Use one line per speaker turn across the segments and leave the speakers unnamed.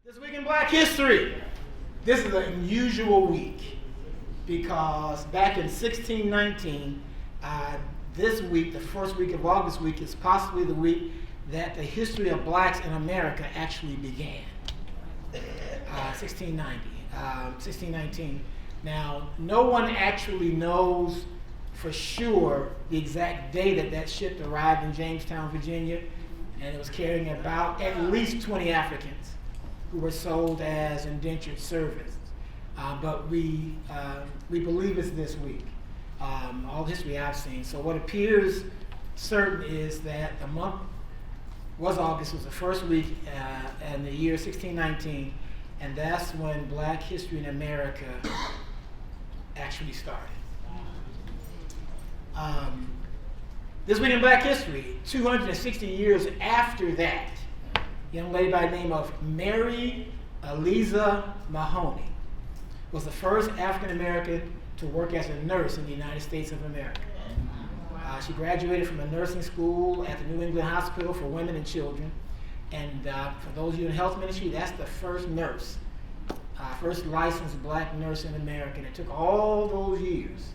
This week in Black History. This is an unusual week because back in 1619, this week, the first week of August week, is possibly the week that the history of blacks in America actually began. 1619. Now, no one actually knows for sure the exact day that that ship arrived in Jamestown, Virginia, and it was carrying about at least 20 Africans who were sold as indentured servants. But we believe it's this week. All the history I've seen. So what appears certain is that the month was August, was the first week in the year 1619, and that's when Black history in America actually started. This week in Black history, 260 years after that, a young lady by the name of Mary Eliza Mahoney was the first African American to work as a nurse in the United States of America. She graduated from a nursing school at the New England Hospital for Women and Children. And for those of you in health ministry, that's the first nurse, first licensed black nurse in America. And it took all those years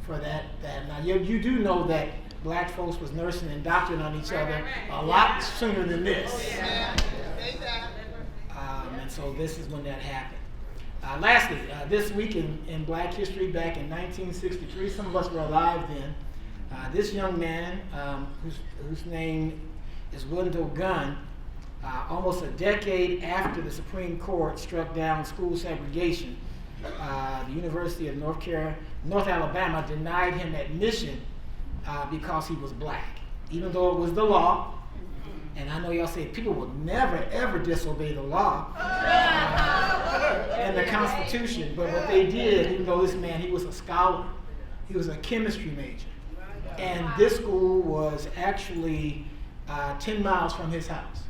for that. Now, you do know that black folks was nursing and doctoring on each other a lot sooner than this. And so this is when that happened. Lastly, this week in Black history, back in 1963, some of us were alive then. This young man, whose name is Wendell Gunn, almost a decade after the Supreme Court struck down school segregation, the University of North Alabama denied him admission because he was black, even though it was the law. And I know y'all say people will never, ever disobey the law and the Constitution. But what they did, even though this man, he was a scholar, he was a chemistry major. And this school was actually 10 miles from his house.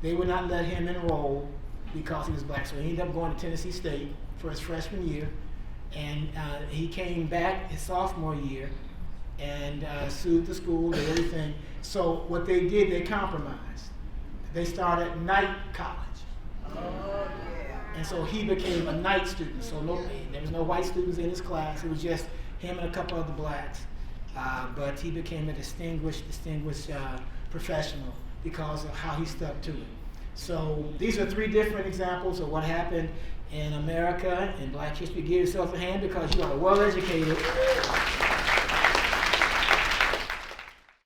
They would not let him enroll because he was black. So he ended up going to Tennessee State for his freshman year. And he came back his sophomore year and sued the school and everything. So what they did, they compromised. They started night college. And so he became a night student. So there was no white students in his class. It was just him and a couple other blacks. But he became a distinguished professional because of how he stuck to it. So these are three different examples of what happened in America in Black history. Give yourself a hand because you are well educated.